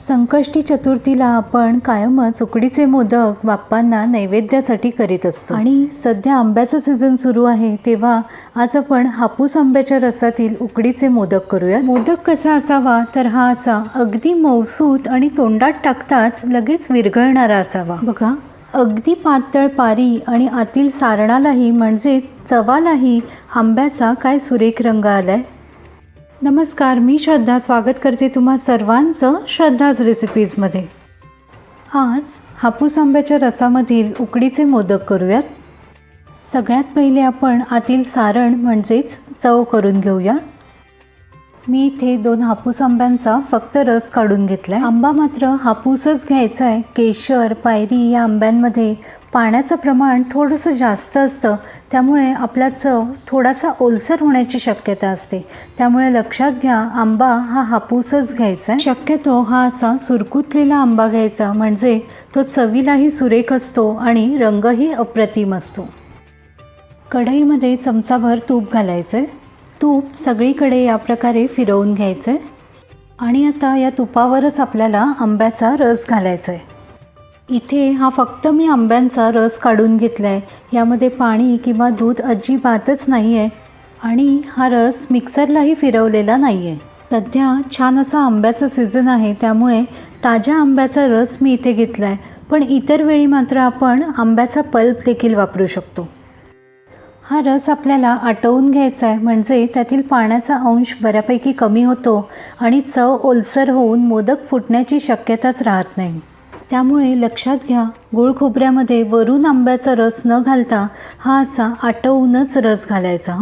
संकष्टी चतुर्थीला आपण कायमच उकडीचे मोदक बाप्पांना नैवेद्यासाठी करीत असतो आणि सध्या आंब्याचा सीझन सुरू आहे, तेव्हा आज आपण हापूस आंब्याच्या रसातील उकडीचे मोदक करूया. मोदक कसा असावा तर हा असा अगदी मऊसूत आणि तोंडात टाकताच लगेच विरघळणारा असावा. बघा, अगदी पातळ पारी आणि आतील सारणालाही म्हणजेच चवालाही आंब्याचा काय सुरेख रंग आलाय. नमस्कार, मी श्रद्धा स्वागत करते तुम्हा सर्वांचं श्रद्धाज रेसिपीजमध्ये. आज हापूस आंब्याच्या रसामधील उकडीचे मोदक करूयात. सगळ्यात पहिले आपण आतील सारण म्हणजेच चव करून घेऊया. मी इथे 2 हापूस आंब्यांचा फक्त रस काढून घेतला आहे. आंबा मात्र हापूसच घ्यायचा आहे. केशर, पायरी या आंब्यांमध्ये पाण्याचं प्रमाण थोडंसं जास्त असतं, त्यामुळे आपला चव थोडासा ओलसर होण्याची शक्यता असते. त्यामुळे लक्षात घ्या, आंबा हा हापूसच घ्यायचा आहे. शक्यतो हा असा सुरकुतलेला आंबा घ्यायचा, म्हणजे तो चवीलाही सुरेख असतो आणि रंगही अप्रतिम असतो. कढईमध्ये चमचाभर तूप घालायचं आहे. तूप सगळीकडे या प्रकारे फिरवून घ्यायचं आहे आणि आता या तुपावरच आपल्याला आंब्याचा रस घालायचा आहे. इथे हा फक्त मी आंब्यांचा रस काढून घेतला आहे. यामध्ये पाणी किंवा दूध अजिबातच नाही आहे आणि हा रस मिक्सरलाही फिरवलेला नाही आहे. सध्या छान असा आंब्याचा सीझन आहे, त्यामुळे ताज्या आंब्याचा रस मी इथे घेतला आहे. पण इतर वेळी मात्र आपण आंब्याचा पल्प देखील वापरू शकतो. हा रस आपल्याला आटवून घ्यायचा आहे, म्हणजे त्यातील पाण्याचा अंश बऱ्यापैकी कमी होतो आणि चव ओलसर होऊन मोदक फुटण्याची शक्यताच राहत नाही. त्यामुळे लक्षात घ्या, गूळ खोबऱ्यामध्ये वरून आंब्याचा रस न घालता हा असा आटवूनच रस घालायचा.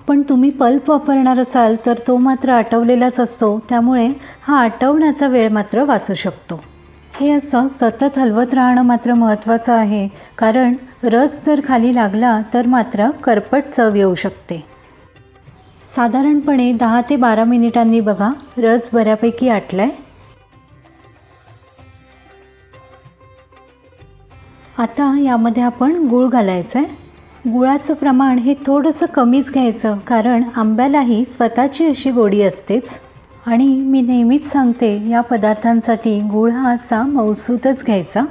पण तुम्ही पल्प वापरणार असाल तर तो मात्र आटवलेलाच असतो, त्यामुळे हा आटवण्याचा वेळ मात्र वाचू शकतो. हे असं सतत हलवत राहणं मात्र महत्त्वाचं आहे, कारण रस जर खाली लागला तर मात्र करपट चव येऊ शकते. साधारणपणे 10 ते 12 मिनिटांनी बघा, रस बऱ्यापैकी आटलाय. आता यामध्ये आपण गूळ घालायचं आहे. गुळाचं प्रमाण हे थोडंसं कमीच घ्यायचं, कारण आंब्यालाही स्वतःची अशी गोडी असतेच. आणि मी नेहमीच सांगते, या पदार्थांसाठी गूळ हा असा मऊसूतच घ्यायचा.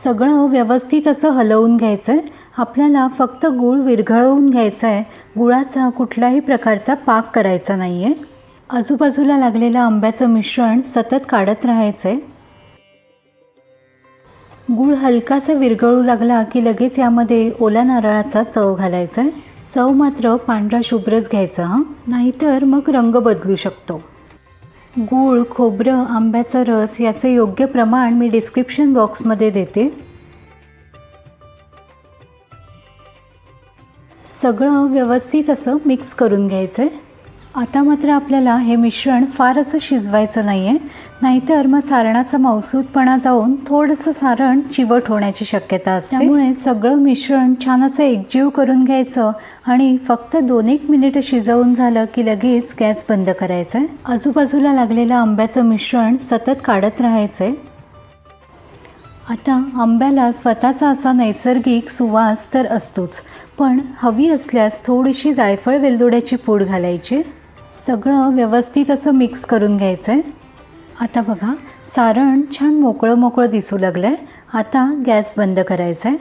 सगळं व्यवस्थित असं हलवून घ्यायचं आहे. आपल्याला फक्त गूळ विरघळवून घ्यायचा आहे. गुळाचा कुठल्याही प्रकारचा पाक करायचा नाही आहे. आजूबाजूला लागलेलं आंब्याचं मिश्रण सतत काढत राहायचं आहे. गूळ हलकासा विरघळू लागला की लगेच यामध्ये ओल्या नारळाचा चव घालायचा आहे. चव मात्र पांढरा शुभ्रच घ्यायचा, नाहीतर मग रंग बदलू शकतो. गूळ, खोबरं, आंब्याचा रस याचे योग्य प्रमाण मी डिस्क्रिप्शन बॉक्समध्ये देते. सगळं व्यवस्थित असं मिक्स करून घ्यायचं आहे. आता मात्र आपल्याला हे मिश्रण फार असं शिजवायचं नाही आहे, नाहीतर मग सारणाचा मऊसूतपणा जाऊन थोडंसं सारण चिवट होण्याची शक्यता असते. त्यामुळे सगळं मिश्रण छान असं एकजीव करून घ्यायचं आणि फक्त 2-1 मिनिटं शिजवून झालं की लगेच गॅस बंद करायचा आहे. आजूबाजूला लागलेलं आंब्याचं मिश्रण सतत काढत राहायचं आहे. आता आंब्याला स्वतःचा असा नैसर्गिक सुवास तर असतोच, पण हवी असल्यास थोडीशी जायफळ वेलदोड्याची पूड घालायची. सगळं व्यवस्थित असं मिक्स करून घ्यायचं आहे. आता बघा, सारण छान मोकळं मोकळं दिसू लागलं आहे. आता गॅस बंद करायचा आहे.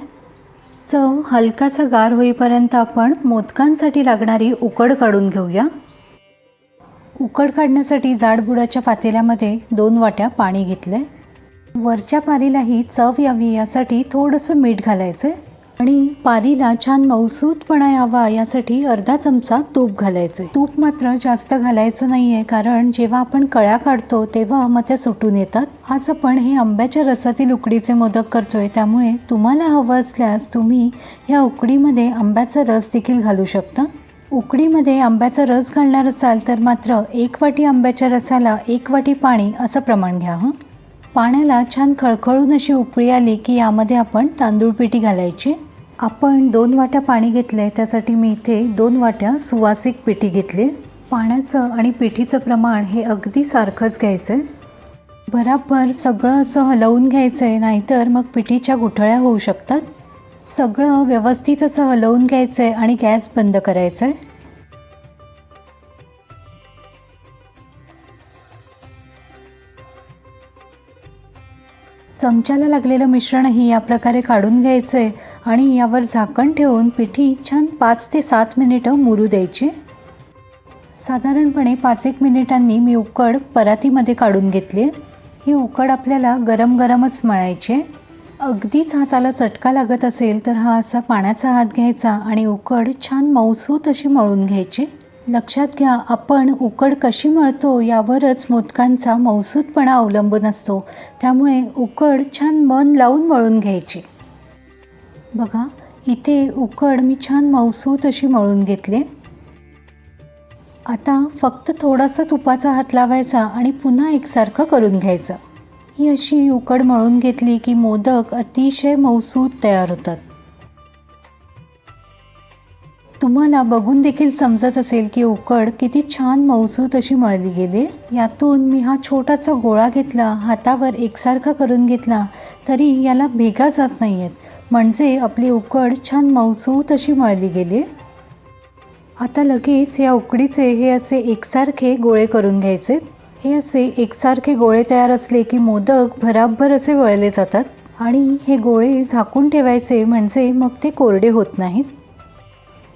चव हलकासा गार होईपर्यंत आपण मोदकांसाठी लागणारी उकड काढून घेऊया. उकड काढण्यासाठी जाडबुडाच्या पातेल्यामध्ये 2 वाट्या पाणी घेतलं आहे. वरच्या पारीलाही चव यावी यासाठी थोडंसं मीठ घालायचं आहे आणि पारीला छान मऊसूतपणा यावा यासाठी अर्धा चमचा तूप घालायचं आहे. तूप मात्र जास्त घालायचं नाही आहे, कारण जेव्हा आपण कळ्या काढतो तेव्हा मग त्या सुटून येतात. आज आपण हे आंब्याच्या रसातील उकडीचे मोदक करतोय, त्यामुळे तुम्हाला हवं असल्यास तुम्ही ह्या उकडीमध्ये आंब्याचा रस देखील घालू शकता. उकडीमध्ये आंब्याचा रस घालणार असाल तर मात्र 1 वाटी आंब्याच्या रसाला 1 वाटी पाणी असं प्रमाण घ्या. पाण्याला छान खळखळून अशी उकळी आली की यामध्ये आपण तांदूळ पिठी घालायची. आपण 2 वाट्या पाणी घेतलं आहे, त्यासाठी मी इथे 2 वाट्या सुवासिक पिठी घेतली. पाण्याचं आणि पिठीचं प्रमाण हे अगदी सारखंच घ्यायचं आहे. भराभर सगळं असं हलवून घ्यायचं आहे, नाहीतर मग पिठीच्या गुठळ्या होऊ शकतात. सगळं व्यवस्थित असं हलवून घ्यायचं आहे आणि गॅस बंद करायचा आहे. चमच्याला लागलेलं मिश्रणही या प्रकारे काढून घ्यायचं आहे आणि यावर झाकण ठेवून पिठी छान 5 ते 7 मिनिटं मुरू द्यायची. साधारणपणे 5-1 मिनिटांनी मी उकड परातीमध्ये काढून घेतली. ही उकड आपल्याला गरम गरमच मळायची. अगदीच हाताला चटका लागत असेल तर हा असा पाण्याचा हात घ्यायचा आणि उकड छान मऊसूत अशी मळून घ्यायची. लक्षात घ्या, आपण उकड कशी मळतो यावरच मोदकांचा मऊसूतपणा अवलंबून असतो. त्यामुळे उकड छान मन लावून मळून घ्यायची. बघा, इथे उकड मी छान मऊसूत अशी मळून घेतली. आता फक्त थोडासा तुपाचा हात लावायचा आणि पुन्हा एकसारखं करून घ्यायचं. ही अशी उकड मळून घेतली की मोदक अतिशय मऊसूत तयार होतात. तुम्हाला बघून देखील समजत असेल की उकड किती छान मऊसूत अशी मळली गेली. यातून मी हा छोटासा गोळा घेतला, हातावर एकसारखा करून घेतला तरी याला भेगा जात नाही आहेत, म्हणजे आपली उकड छान मऊसूत अशी मळली गेली. आता लगेच या उकडीचे हे असे एकसारखे गोळे करून घ्यायचे. हे असे एकसारखे गोळे तयार असले की मोदक भराभर असे वळले जातात आणि हे गोळे झाकून ठेवायचे, म्हणजे मग ते कोरडे होत नाहीत.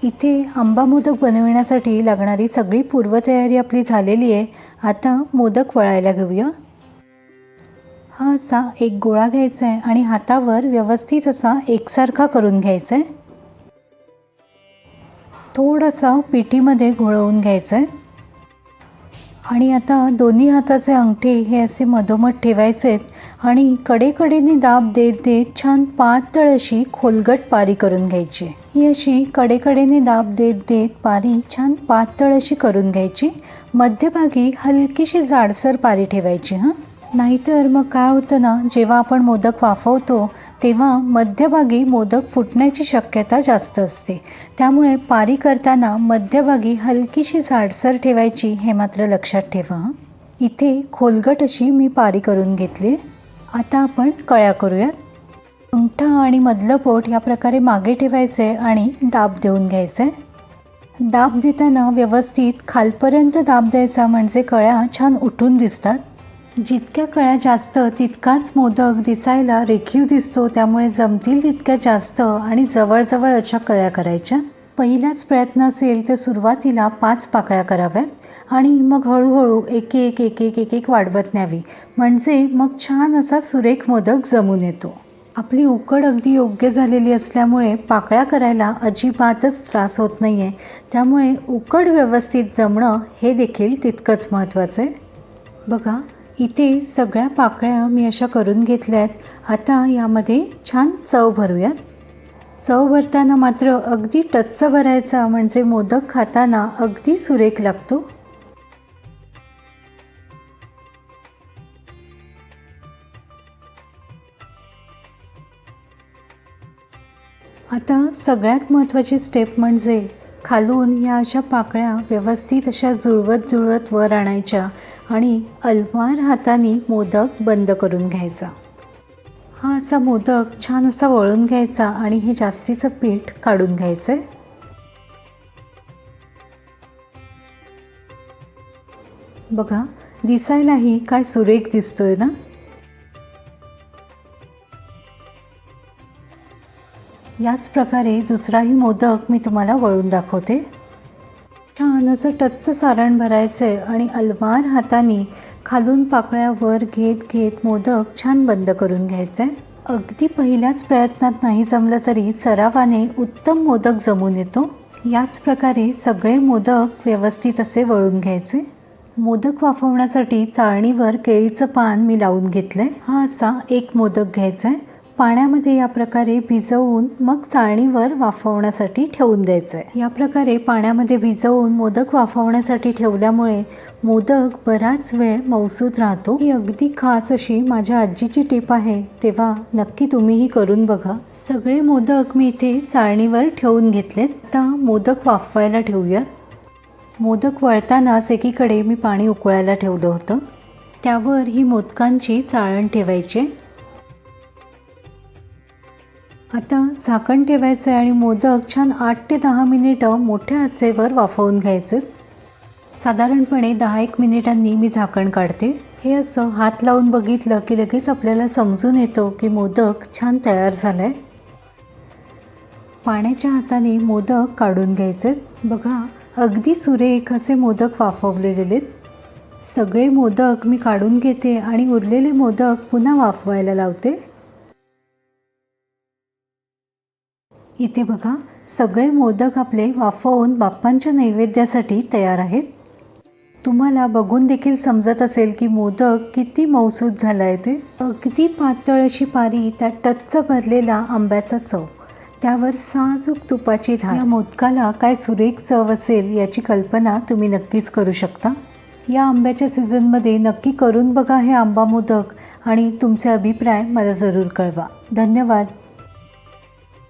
इथे आंबा मोदक बनविण्यासाठी लागणारी सगळी पूर्वतयारी आपली झालेली आहे. आता मोदक वळायला घेऊया. हा असा एक गोळा घ्यायचा आहे आणि हातावर व्यवस्थित असा एकसारखा करून घ्यायचा आहे. थोडासा पिठीमध्ये घोळवून घ्यायचं आहे आणि आता दोन्ही हाताचे अंगठे हे असे मधोमध ठेवायचे आहेत आणि कडेकडेने दाब देत देत छान पातळ अशी खोलगट पारी करून घ्यायची. ही अशी कडेकडेने दाब देत देत पारी छान पातळ अशी करून घ्यायची. मध्यभागी हलकीशी जाडसर पारी ठेवायची. नाहीतर मग काय होतं ना, जेव्हा आपण मोदक वाफवतो तेव्हा मध्यभागी मोदक फुटण्याची शक्यता जास्त असते. त्यामुळे पारी करताना मध्यभागी हलकीशी जाडसर ठेवायची, हे मात्र लक्षात ठेवा. इथे खोलगट अशी मी पारी करून घेतली. आता आपण कळ्या करूयात. अंगठा आणि मधलं बोट या प्रकारे मागे ठेवायचे आणि दाब देऊन घ्यायचे. दाब देताना व्यवस्थित खालपर्यंत दाब द्यायचा, म्हणजे कळ्या छान उठून दिसतात. जितक्या कळ्या जास्त तितकाच मोदक दिसायला रेखीव दिसतो. त्यामुळे जमतील तितक्या जास्त आणि जवळजवळ अशा कळ्या करायच्या. पहिलाच प्रयत्न असेल तर सुरुवातीला 5 पाकळ्या कराव्यात आणि मग हळूहळू एक एक एक एक एक एक वाढवत न्यावी, म्हणजे मग छान असा सुरेख मोदक जमून येतो. आपली उकड अगदी योग्य झालेली असल्यामुळे पाकळ्या करायला अजिबातच त्रास होत नाही आहे. त्यामुळे उकड व्यवस्थित जमणं हे देखील तितकंच महत्त्वाचं आहे. बघा, इथे सगळ्या पाकळ्या मी अशा करून घेतल्या आहेत. आता यामध्ये छान चव भरूयात. चव भरताना मात्र अगदी टच्च भरायचा, म्हणजे मोदक खाताना अगदी सुरेख लागतो. आता सगळ्यात महत्त्वाची स्टेप म्हणजे खालून या अशा पाकळ्या व्यवस्थित अशा जुळवत जुळवत वर आणायच्या आणि अलवार हाताने मोदक बंद करून घ्यायचा. हा असा मोदक छान असा वळून घ्यायचा आणि हे जास्तीचं पीठ काढून घ्यायचं आहे. बघा, दिसायलाही काय सुरेख दिसतोय ना. याच प्रकारे दुसराही मोदक मी तुम्हाला वळून दाखवते. छान असं टच्च सारण भरायचं आहे आणि अलवार हाताने खालून पाकळ्या वर घेत घेत मोदक छान बंद करून घ्यायचं आहे. अगदी पहिल्याच प्रयत्नात नाही जमलं तरी सरावाने उत्तम मोदक जमून येतो. याच प्रकारे सगळे मोदक व्यवस्थित असे वळून घ्यायचे. मोदक वाफवण्यासाठी चाळणीवर केळीचं पान मी लावून घेतलं आहे. हा असा एक मोदक घ्यायचा आहे. पाण्यामध्ये या प्रकारे भिजवून मग चाळणीवर वाफवण्यासाठी ठेवून द्यायचं आहे. या प्रकारे पाण्यामध्ये भिजवून मोदक वाफवण्यासाठी ठेवल्यामुळे मोदक बराच वेळ मऊसूत राहतो. ही अगदी खास अशी माझ्या आजीची टीप आहे, तेव्हा नक्की तुम्हीही करून बघा. सगळे मोदक मी इथे चाळणीवर ठेवून घेतलेत. आता मोदक वाफवायला ठेवूयात. मोदक वळतानाच एकीकडे मी पाणी उकळायला ठेवलं होतं. त्यावर ही मोदकांची चाळण ठेवायची. आता झाकण ठेवायचं आहे आणि मोदक छान 8 ते 10 मिनिटं मोठ्या आचेवर वाफवून घ्यायचे. साधारणपणे 10-1 मिनिटांनी मी झाकण काढते. हे असं हात लावून बघितलं की लगेच आपल्याला समजून येतो की मोदक छान तयार झाला आहे. पाण्याच्या हाताने मोदक काढून घ्यायचे. बघा, अगदी सुरेख असे मोदक वाफवले गेलेत. सगळे मोदक मी काढून घेते आणि उरलेले मोदक पुन्हा वाफवायला लावते. इथे बघा, सगळे मोदक आपले वाफवून बाप्पांच्या नैवेद्यासाठी तयार आहेत. तुम्हाला बघून देखील समजत असेल की मोदक किती मऊसूत झाला आहे. ते अगदी पातळ अशी पारी, त्यात टच्च भरलेला आंब्याचा चव, त्यावर साजूक तुपाची धार. या मोदकाला काय सुरेख चव असेल याची कल्पना तुम्ही नक्कीच करू शकता. या आंब्याच्या सीझनमध्ये नक्की करून बघा हे आंबा मोदक आणि तुमचे अभिप्राय मला जरूर कळवा. धन्यवाद.